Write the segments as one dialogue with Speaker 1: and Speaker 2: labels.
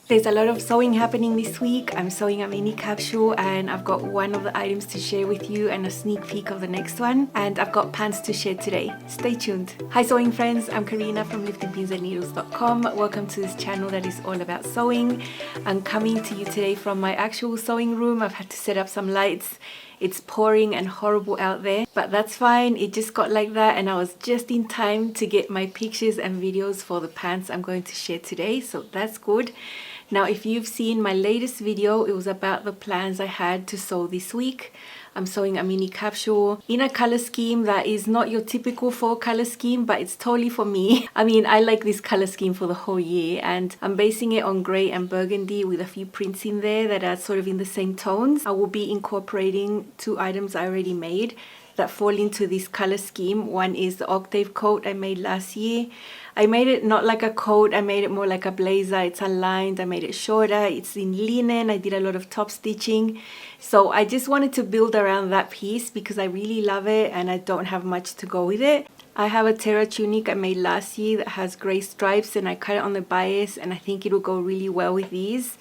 Speaker 1: There's a lot of sewing happening this week. I'm sewing a mini capsule and I've got one of the items to share with you and a sneak peek of the next one. And I've got pants to share today. Stay tuned. Hi sewing friends, I'm Karina from liftingpinsandneedles.com. Welcome to this channel that is all about sewing. I'm coming to you today from my actual sewing room. I've had to set up some lights. It's pouring and horrible out there, but that's fine. It just got like that and I was just in time to get my pictures and videos for the pants I'm going to share today, so that's good. Now, if you've seen my latest video, it was about the plans I had to sew this week. I'm sewing a mini capsule in a color scheme that is not your typical fall color scheme, but it's totally for me. I mean, I like this color scheme for the whole year, and I'm basing it on grey and burgundy with a few prints in there that are sort of in the same tones. I will be incorporating two items I already made that fall into this color scheme. One is the OmgLoSteve coat I made last year. I made it not like a coat, I made it more like a blazer. It's unlined, I made it shorter, it's in linen, I did a lot of top stitching. So I just wanted to build around that piece because I really love it and I don't have much to go with it. I have a Terra tunic I made last year that has grey stripes and I cut it on the bias and I think it will go really well with these.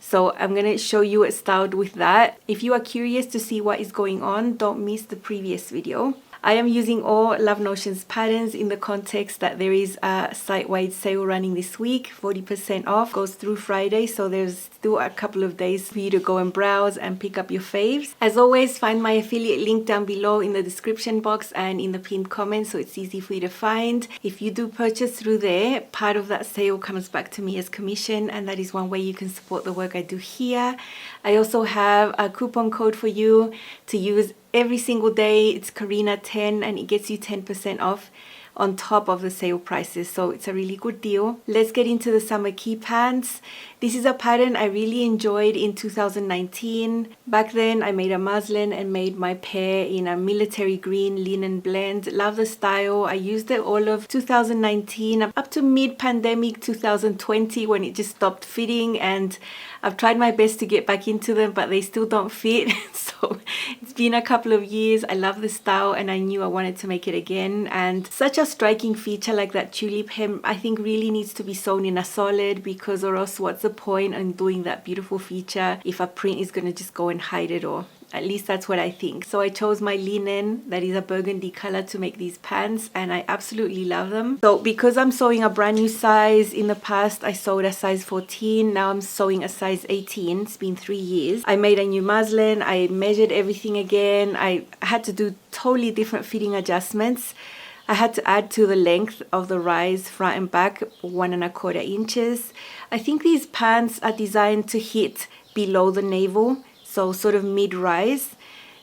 Speaker 1: So I'm going to show you it styled with that. If you are curious to see what is going on, don't miss the previous video. I am using all Love Notions patterns in the context that there is a site-wide sale running this week, 40% off, goes through Friday, so there's still a couple of days for you to go and browse and pick up your faves. As always, find my affiliate link down below in the description box and in the pinned comment, so it's easy for you to find. If you do purchase through there, part of that sale comes back to me as commission, and that is one way you can support the work I do here. I also have a coupon code for you to use every single day. It's Karina10 and it gets you 10% off on top of the sale prices, so it's a really good deal. Let's get into the Summer Caye pants. This is a pattern I really enjoyed in 2019. Back then I made a muslin and made my pair in a military green linen blend. Love the style. I used it all of 2019 up to mid-pandemic 2020 when it just stopped fitting, and I've tried my best to get back into them, but they still don't fit. So it's been a couple of years. I love the style and I knew I wanted to make it again. And such a striking feature like that tulip hem, I think really needs to be sewn in a solid, because or else what's the point in doing that beautiful feature if a print is going to just go and hide it all? At least that's what I think. So I chose my linen that is a burgundy color to make these pants and I absolutely love them. So because I'm sewing a brand new size, in the past I sewed a size 14, now I'm sewing a size 18. It's been 3 years. I made a new muslin, I measured everything again. I had to do totally different fitting adjustments. I had to add to the length of the rise front and back 1¼ inches. I think these pants are designed to hit below the navel, so sort of mid-rise.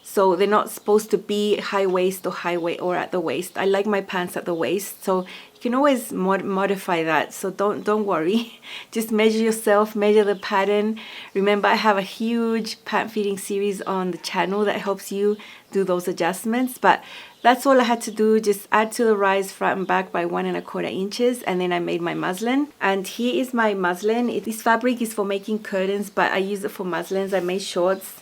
Speaker 1: So they're not supposed to be high waist or at the waist. I like my pants at the waist, so you can always modify that, so don't worry. Just measure yourself, measure the pattern. Remember, I have a huge pant fitting series on the channel that helps you do those adjustments, but that's all I had to do, just add to the rise front and back by 1¼ inches, and then I made my muslin. And here is my muslin. This fabric is for making curtains, but I use it for muslins. I made shorts.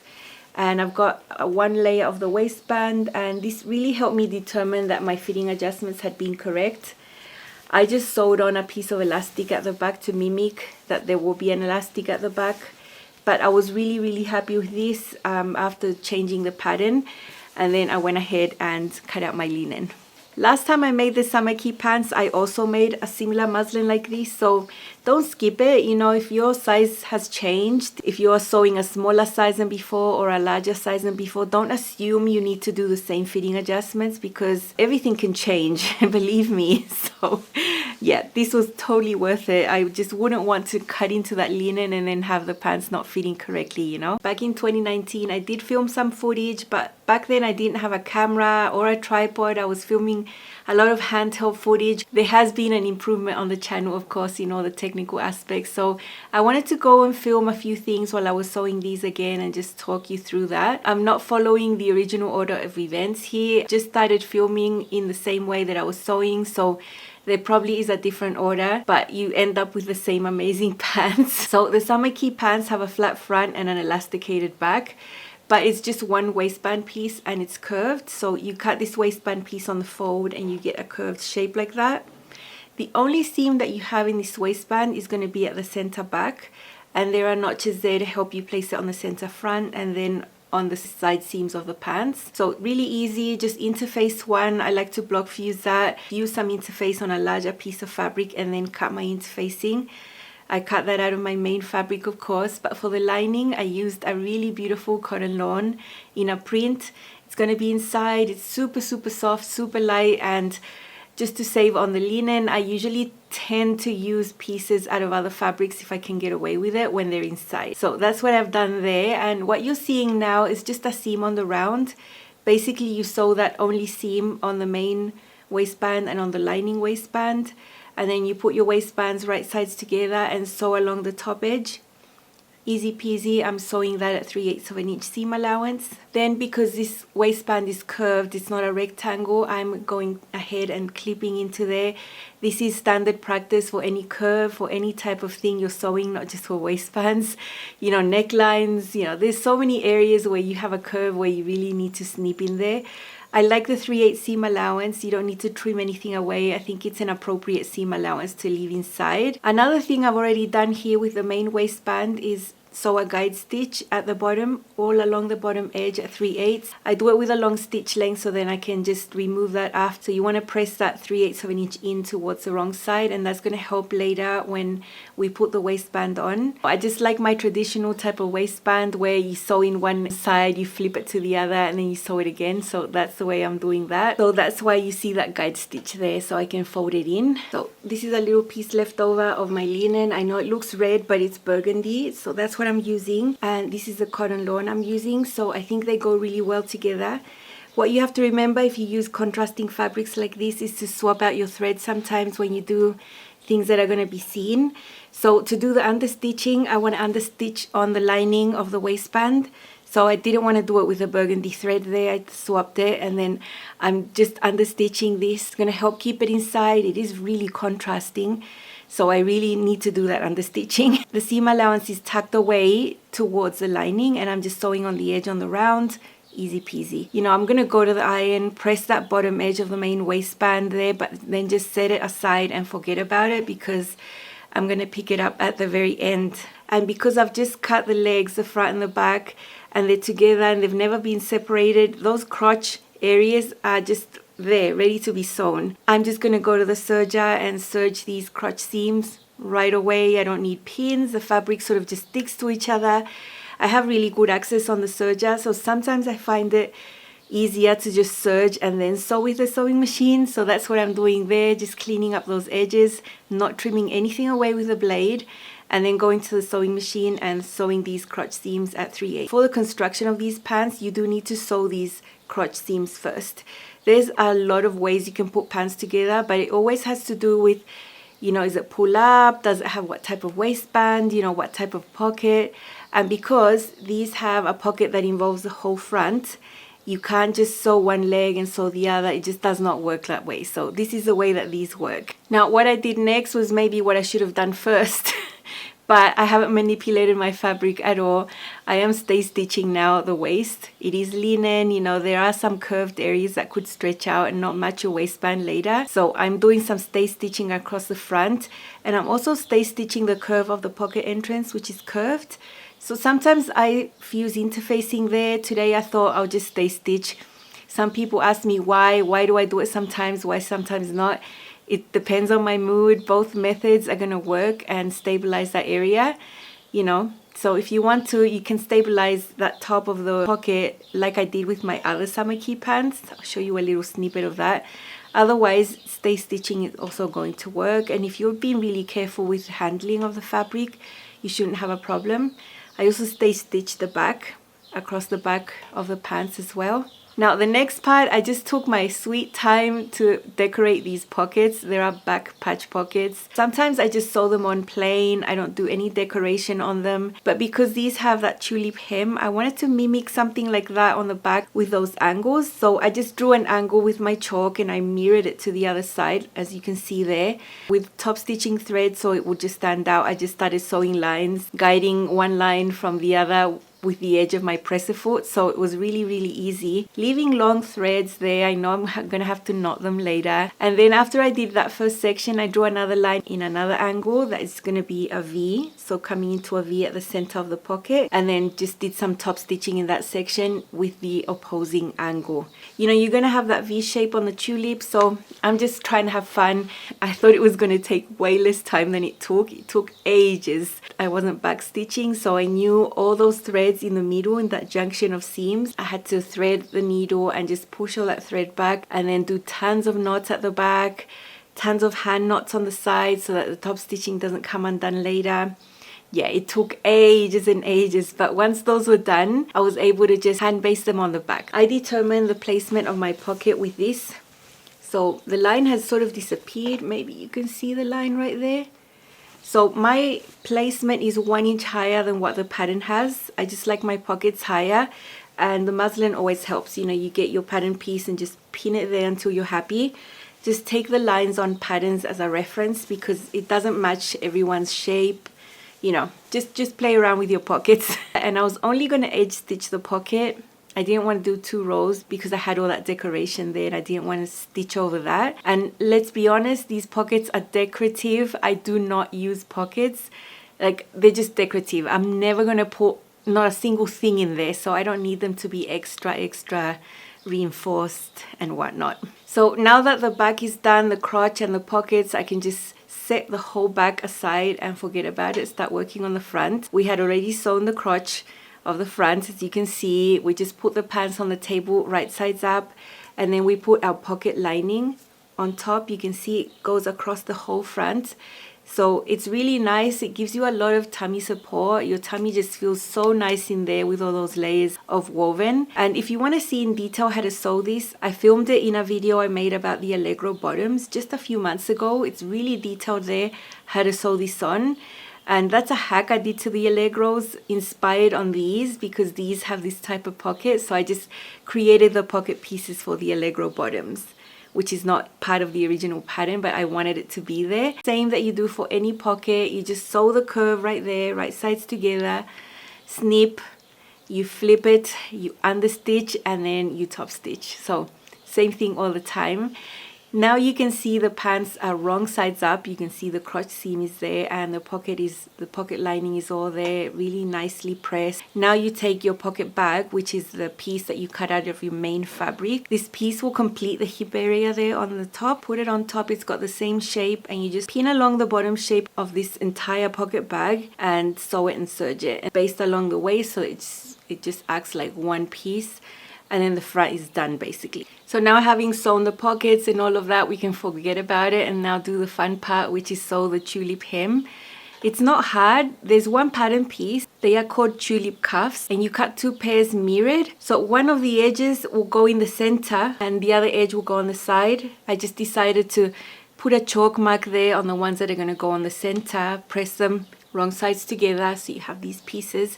Speaker 1: And I've got one layer of the waistband, and this really helped me determine that my fitting adjustments had been correct. I just sewed on a piece of elastic at the back to mimic that there will be an elastic at the back, but I was really happy with this after changing the pattern, and then I went ahead and cut out my linen. Last time I made the Summer Caye pants, I also made a similar muslin like this, so don't skip it. You know, if your size has changed, if you are sewing a smaller size than before or a larger size than before, don't assume you need to do the same fitting adjustments, because everything can change, believe me. So yeah, this was totally worth it. I just wouldn't want to cut into that linen and then have the pants not fitting correctly, you know. Back in 2019, I did film some footage, but back then I didn't have a camera or a tripod. I was filming a lot of handheld footage. There has been an improvement on the channel, of course, in all the technical aspects. So I wanted to go and film a few things while I was sewing these again and just talk you through that. I'm not following the original order of events here. Just started filming in the same way that I was sewing, so there probably is a different order, but you end up with the same amazing pants. So the Summer Caye pants have a flat front and an elasticated back, but it's just one waistband piece and it's curved. So you cut this waistband piece on the fold and you get a curved shape like that. The only seam that you have in this waistband is going to be at the center back, and there are notches there to help you place it on the center front and then on the side seams of the pants. So really easy, just interface one. I like to block fuse that, use some interface on a larger piece of fabric and then cut my interfacing. I cut that out of my main fabric, of course, but for the lining I used a really beautiful cotton lawn in a print. It's going to be inside. It's super soft, super light, and just to save on the linen, I usually tend to use pieces out of other fabrics if I can get away with it when they're inside. So that's what I've done there, and what you're seeing now is just a seam on the round. Basically you sew that only seam on the main waistband and on the lining waistband, and then you put your waistbands right sides together and sew along the top edge. Easy peasy. I'm sewing that at 3/8 of an inch seam allowance. Then because this waistband is curved, it's not a rectangle, I'm going ahead and clipping into there. This is standard practice for any curve, for any type of thing you're sewing, not just for waistbands. You know, necklines, you know, there's so many areas where you have a curve where you really need to snip in there. I like the 3/8 seam allowance. You don't need to trim anything away. I think it's an appropriate seam allowance to leave inside. Another thing I've already done here with the main waistband is sew a guide stitch at the bottom, all along the bottom edge at 3/8. I do it with a long stitch length so then I can just remove that after. You want to press that 3/8 of an inch in towards the wrong side, and that's going to help later when we put the waistband on. I just like my traditional type of waistband where you sew in one side, you flip it to the other, and then you sew it again. So that's the way I'm doing that. So that's why you see that guide stitch there, so I can fold it in. So this is a little piece left over of my linen. I know it looks red, but it's burgundy, so that's what I'm using, and this is the cotton lawn I'm using, so I think they go really well together. What you have to remember if you use contrasting fabrics like this is to swap out your threads sometimes when you do things that are going to be seen. So to do the understitching, I want to understitch on the lining of the waistband. So I didn't want to do it with a burgundy thread there. I swapped it, and then I'm just understitching this. It's going to help keep it inside. It is really contrasting, so I really need to do that understitching. The seam allowance is tucked away towards the lining, and I'm just sewing on the edge on the round. Easy peasy. You know, I'm going to go to the iron, press that bottom edge of the main waistband there, but then just set it aside and forget about it because I'm going to pick it up at the very end. And because I've just cut the legs, the front and the back, and they're together and they've never been separated, those crotch areas are just there, ready to be sewn. I'm just going to go to the serger and serge these crotch seams right away. I don't need pins. The fabric sort of just sticks to each other. I have really good access on the serger, so sometimes I find it easier to just serge and then sew with the sewing machine. So that's what I'm doing there, just cleaning up those edges, not trimming anything away with the blade, and then going to the sewing machine and sewing these crotch seams at 3/8. For the construction of these pants, you do need to sew these crotch seams first. There's a lot of ways you can put pants together, but it always has to do with, you know, is it pull up? Does it have what type of waistband? You know, what type of pocket? And because these have a pocket that involves the whole front, you can't just sew one leg and sew the other. It just does not work that way. So this is the way that these work. Now, what I did next was maybe what I should have done first. But I haven't manipulated my fabric at all. I am stay stitching now the waist. It is linen, you know, there are some curved areas that could stretch out and not match your waistband later. So I'm doing some stay stitching across the front, and I'm also stay stitching the curve of the pocket entrance, which is curved. So sometimes I fuse interfacing there. Today I thought I'll just stay stitch. Some people ask me why do I do it sometimes, why sometimes not. It depends on my mood. Both methods are going to work and stabilize that area, you know. So if you want to, you can stabilize that top of the pocket like I did with my other Summer Caye pants. I'll show you a little snippet of that. Otherwise, stay stitching is also going to work. And if you're being really careful with the handling of the fabric, you shouldn't have a problem. I also stay stitch the back, across the back of the pants as well. Now the next part, I just took my sweet time to decorate these pockets. There are back patch pockets. Sometimes I just sew them on plain. I don't do any decoration on them. But because these have that tulip hem, I wanted to mimic something like that on the back with those angles. So I just drew an angle with my chalk and I mirrored it to the other side, as you can see there, with top stitching thread so it would just stand out. I just started sewing lines, guiding one line from the other with the edge of my presser foot, so it was really easy. Leaving long threads there, I know I'm gonna have to knot them later. And then after I did that first section, I drew another line in another angle that is gonna be a V, so coming into a V at the center of the pocket, and then just did some top stitching in that section with the opposing angle. You know, you're gonna have that V shape on the tulip, so I'm just trying to have fun. I thought it was gonna take way less time than it took. It took ages. I wasn't back stitching, so I knew all those threads in the middle, in that junction of seams, I had to thread the needle and just push all that thread back, and then do tons of knots at the back, tons of hand knots on the side so that the top stitching doesn't come undone later. Yeah, it took ages and ages, but once those were done, I was able to just hand baste them on the back. I determined the placement of my pocket with this. So the line has sort of disappeared. Maybe you can see the line right there. So my placement is 1 inch higher than what the pattern has. I just like my pockets higher, and the muslin always helps. You know, you get your pattern piece and just pin it there until you're happy. Just take the lines on patterns as a reference because it doesn't match everyone's shape. You know, just play around with your pockets. And I was only going to edge stitch the pocket. I didn't want to do 2 rows because I had all that decoration there and I didn't want to stitch over that. And let's be honest, these pockets are decorative. I do not use pockets. Like, they're just decorative. I'm never going to put not a single thing in there, so I don't need them to be extra reinforced and whatnot. So now that the back is done, the crotch and the pockets, I can just set the whole back aside and forget about it, start working on the front. We had already sewn the crotch of the front. As you can see, we just put the pants on the table right sides up, and then we put our pocket lining on top. You can see it goes across the whole front, so it's really nice. It gives you a lot of tummy support. Your tummy just feels so nice in there with all those layers of woven. And if you want to see in detail how to sew this, I filmed it in a video I made about the Allegro bottoms just a few months ago. It's really detailed there how to sew this on. And that's a hack I did to the Allegros, inspired on these because these have this type of pocket. So I just created the pocket pieces for the Allegro bottoms, which is not part of the original pattern, but I wanted it to be there. Same that you do for any pocket. You just sew the curve right there, right sides together, snip, you flip it, you understitch, and then you top stitch. So same thing all the time. Now you can see the pants are wrong sides up. You can see the crotch seam is there and the pocket lining is all there, really nicely pressed. Now you take your pocket bag, which is the piece that you cut out of your main fabric. This piece will complete the hip area there on the top. Put it on top, it's got the same shape, and you just pin along the bottom shape of this entire pocket bag and sew it and serge it. And baste along the waist so it just acts like one piece. And then the front is done basically. So now having sewn the pockets and all of that, we can forget about it and now do the fun part, which is sew the tulip hem. It's not hard. There's one pattern piece. They are called tulip cuffs, and you cut 2 pairs mirrored. So one of the edges will go in the center and the other edge will go on the side. I just decided to put a chalk mark there on the ones that are going to go on the center, press them wrong sides together so you have these pieces.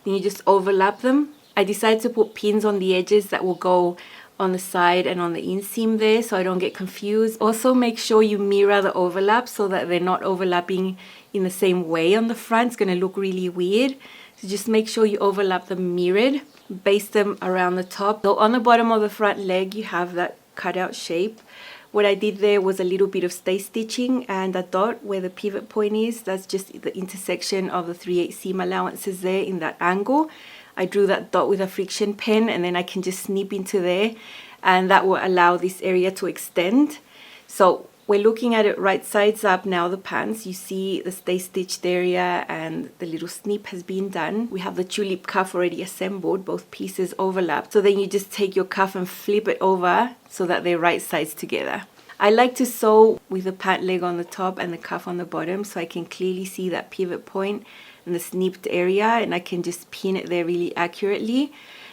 Speaker 1: Then you just overlap them. I decided to put pins on the edges that will go on the side and on the inseam there so I don't get confused. Also make sure you mirror the overlap so that they're not overlapping in the same way on the front. It's going to look really weird. So just make sure you overlap them mirrored. Baste them around the top. So on the bottom of the front leg you have that cutout shape. What I did there was a little bit of stay stitching and a dot where the pivot point is. That's just the intersection of the 3/8 seam allowances there in that angle. I drew that dot with a friction pen and then I can just snip into there and that will allow this area to extend. So we're looking at it right sides up now, the pants. You see the stay stitched area and the little snip has been done. We have the tulip cuff already assembled, both pieces overlap. So then you just take your cuff and flip it over so that they're right sides together. I like to sew with the pant leg on the top and the cuff on the bottom so I can clearly see that pivot point and the snipped area, and I can just pin it there really accurately,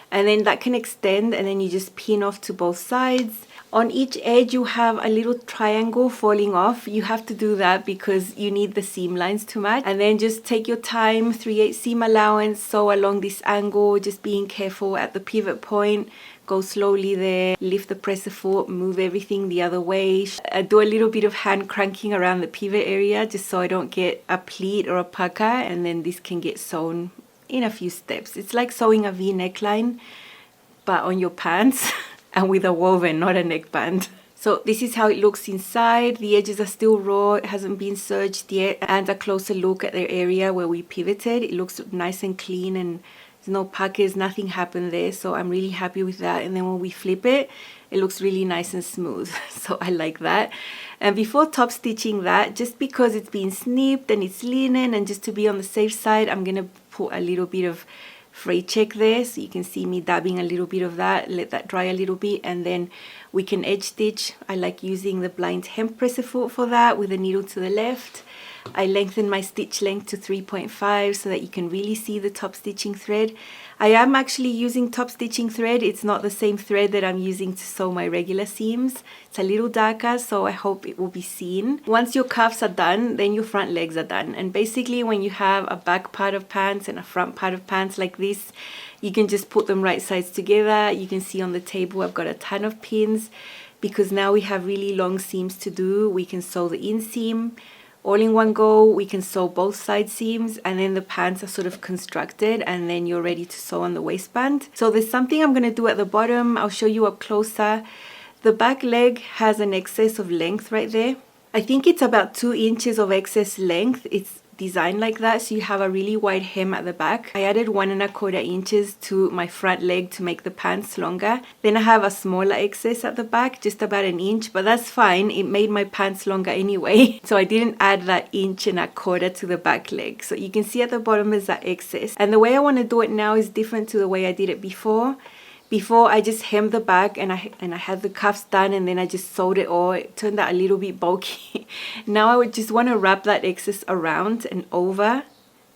Speaker 1: and then that can extend and then you just pin off to both sides. On each edge you have a little triangle falling off. You have to do that because you need the seam lines to match, and then just take your time, 3/8 seam allowance, sew along this angle, just being careful at the pivot point. Go slowly there, lift the presser foot, move everything the other way. Do a little bit of hand cranking around the pivot area just so I don't get a pleat or a pucker, and then this can get sewn in a few steps. It's like sewing a V neckline, but on your pants and with a woven, not a neckband. So this is how it looks inside. The edges are still raw, it hasn't been serged yet. And a closer look at the area where we pivoted. It looks nice and clean and there's no puckers, nothing happened there. So I'm really happy with that. And then when we flip it, it looks really nice and smooth. So I like that. And before top stitching that, just because it's been snipped and it's linen and just to be on the safe side, I'm going to put a little bit of fray check there, so you can see me dabbing a little bit of that, let that dry a little bit, and then we can edge stitch. I like using the blind hem presser foot for that with the needle to the left. I lengthen my stitch length to 3.5 so that you can really see the top stitching thread. I am actually using top stitching thread. It's not the same thread that I'm using to sew my regular seams. It's a little darker, so I hope it will be seen. Once your cuffs are done, then your front legs are done. And basically when you have a back part of pants and a front part of pants like this, you can just put them right sides together. You can see on the table I've got a ton of pins because now we have really long seams to do. We can sew the inseam all in one go. We can sew both side seams, and then the pants are sort of constructed, and then you're ready to sew on the waistband. So there's something I'm going to do at the bottom. I'll show you up closer. The back leg has an excess of length right there. I think it's about 2 inches of excess length. It's designed like that, so you have a really wide hem at the back. I added 1.25 inches to my front leg to make the pants longer. Then I have a smaller excess at the back, just about 1 inch, but that's fine. It made my pants longer anyway, so I didn't add that 1.25 inches to the back leg. So you can see at the bottom is that excess. And the way I want to do it now is different to the way I did it before. Before I just hemmed the back and I had the cuffs done, and then I just sewed it all. It turned out a little bit bulky. Now I would just want to wrap that excess around and over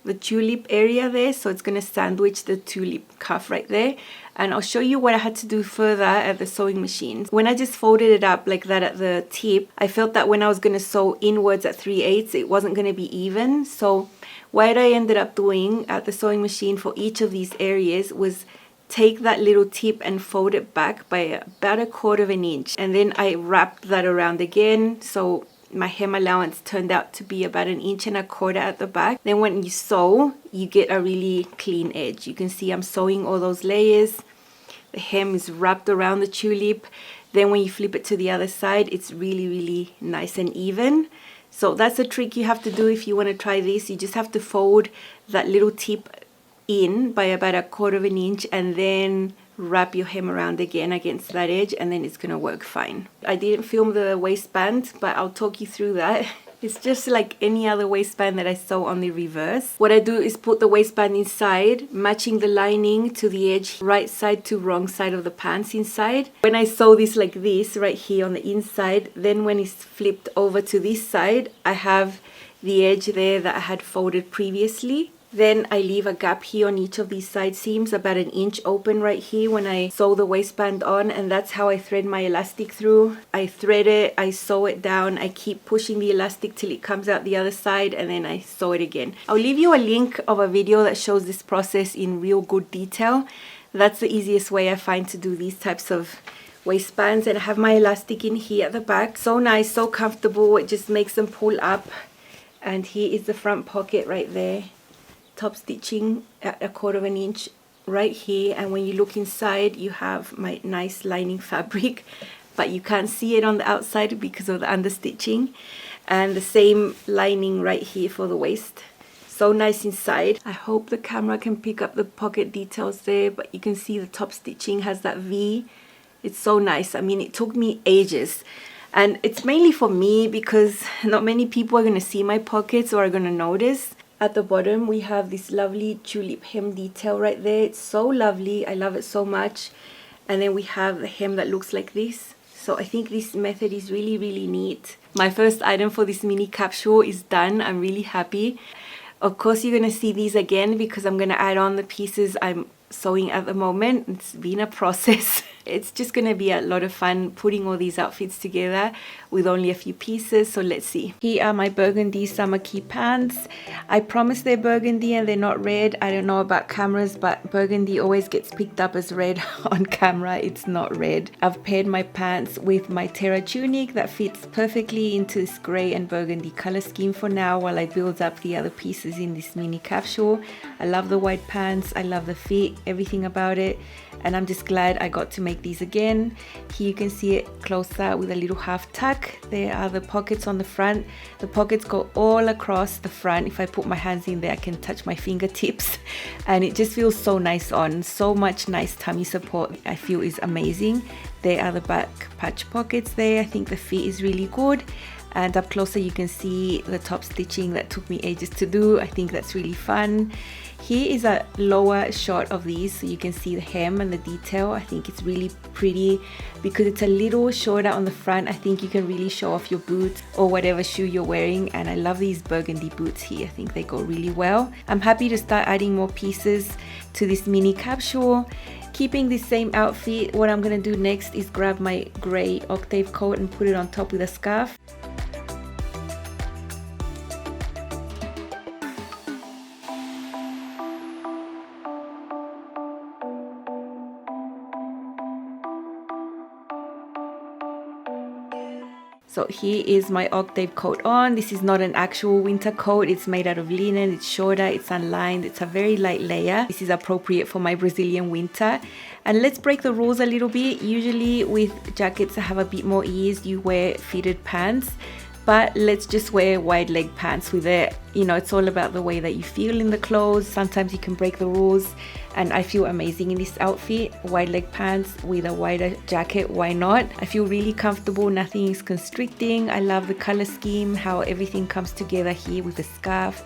Speaker 1: the tulip area there, so it's going to sandwich the tulip cuff right there. And I'll show you what I had to do further at the sewing machine. When I just folded it up like that at the tip, I felt that when I was going to sew inwards at 3/8, it wasn't going to be even. So what I ended up doing at the sewing machine for each of these areas was take that little tip and fold it back by about 1/4 inch, and then I wrapped that around again, so my hem allowance turned out to be about 1.25 inches at the back. Then when you sew, you get a really clean edge. You can see I'm sewing all those layers. The hem is wrapped around the tulip. Then when you flip it to the other side, it's really nice and even. So that's a trick you have to do if you want to try this. You just have to fold that little tip in by about 1/4 inch and then wrap your hem around again against that edge, and then it's gonna work fine. I didn't film the waistband, but I'll talk you through that. It's just like any other waistband that I sew on the reverse. What I do is put the waistband inside, matching the lining to the edge, right side to wrong side of the pants inside. When I sew this like this right here on the inside, then when it's flipped over to this side, I have the edge there that I had folded previously. Then I leave a gap here on each of these side seams, about 1 inch open right here when I sew the waistband on, and that's how I thread my elastic through. I thread it, I sew it down, I keep pushing the elastic till it comes out the other side, and then I sew it again. I'll leave you a link of a video that shows this process in real good detail. That's the easiest way I find to do these types of waistbands. And I have my elastic in here at the back. So nice, so comfortable, it just makes them pull up. And here is the front pocket right there. Top stitching at 1/4 inch right here, and when you look inside you have my nice lining fabric, but you can't see it on the outside because of the understitching, and the same lining right here for the waist. So nice inside. I hope the camera can pick up the pocket details there, but you can see the top stitching has that V. It's so nice. I mean, it took me ages, and it's mainly for me because not many people are going to see my pockets or are going to notice. At the bottom we have this lovely tulip hem detail right there. It's so lovely, I love it so much. And then we have the hem that looks like this. So I think this method is really neat. My first item for this mini capsule is done. I'm really happy. Of course you're going to see these again because I'm going to add on the pieces I'm sewing at the moment. It's been a process. it's just gonna be a lot of fun putting all these outfits together with only a few pieces. So let's see. Here are my burgundy Summer Caye pants. I promise they're burgundy and they're not red. I don't know about cameras, but burgundy always gets picked up as red on camera. It's not red. I've paired my pants with my Terra tunic that fits perfectly into this grey and burgundy color scheme for now while I build up the other pieces in this mini capsule. I love the white pants. I love the fit, everything about it. And I'm just glad I got to make these again. Here you can see it closer with a little half tuck. There are the pockets on the front. The pockets go all across the front. If I put my hands in there, I can touch my fingertips. And it just feels so nice on. So much nice tummy support, I feel, is amazing. There are the back patch pockets there. I think the fit is really good. And up closer you can see the top stitching that took me ages to do. I think that's really fun. Here is a lower shot of these so you can see the hem and the detail. I think it's really pretty because it's a little shorter on the front. I think you can really show off your boots or whatever shoe you're wearing, and I love these burgundy boots here. I think they go really well. I'm happy to start adding more pieces to this mini capsule. Keeping this same outfit, what I'm gonna do next is grab my grey OmgLoSteve coat and put it on top with a scarf. So here is my OmgLoSteve coat on. This is not an actual winter coat. It's made out of linen. It's shorter, it's unlined, it's a very light layer. This is appropriate for my Brazilian winter. And let's break the rules a little bit. Usually with jackets that have a bit more ease, you wear fitted pants. But let's just wear wide leg pants with it. You know, it's all about the way that you feel in the clothes. Sometimes you can break the rules, and I feel amazing in this outfit. Wide leg pants with a wider jacket, why not? I feel really comfortable, nothing is constricting. I love the color scheme, how everything comes together here with the scarf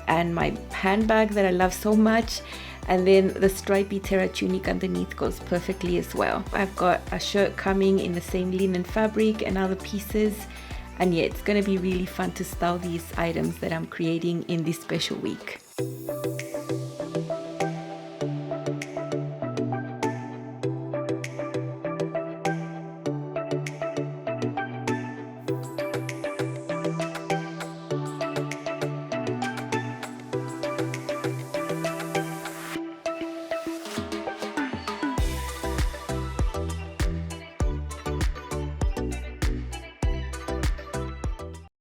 Speaker 1: and my handbag that I love so much. And then the stripy Terra tunic underneath goes perfectly as well. I've got a shirt coming in the same linen fabric and other pieces. And yeah, it's going to be really fun to style these items that I'm creating in this special week.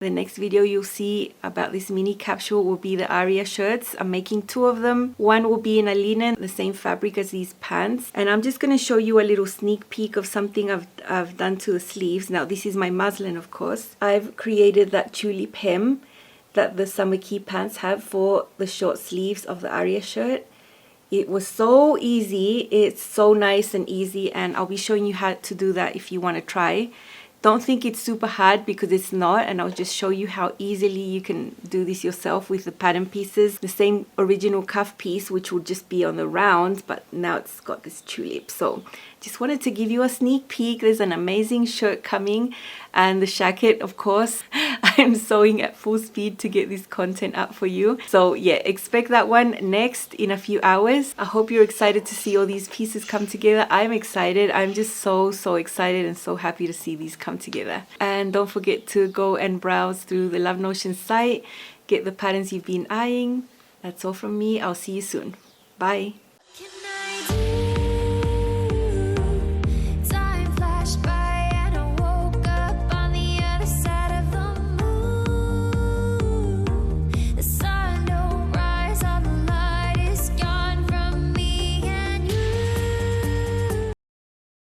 Speaker 1: The next video you'll see about this mini capsule will be the Aria shirts. I'm making 2 of them. One will be in a linen, the same fabric as these pants. And I'm just going to show you a little sneak peek of something I've done to the sleeves. Now this is my muslin, of course. I've created that tulip hem that the Summer Caye pants have for the short sleeves of the Aria shirt. It was so easy. It's so nice and easy, and I'll be showing you how to do that if you want to try. Don't think it's super hard because it's not, and I'll just show you how easily you can do this yourself with the pattern pieces. The same original cuff piece, which will just be on the round, but now it's got this tulip. So just wanted to give you a sneak peek. There's an amazing shirt coming, and the jacket, of course. I'm sewing at full speed to get this content up for you. So yeah, expect that one next in a few hours. I hope you're excited to see all these pieces come together. I'm excited. I'm just so excited and so happy to see these come together. And don't forget to go and browse through the Love Notion site. Get the patterns you've been eyeing. That's all from me. I'll see you soon. Bye.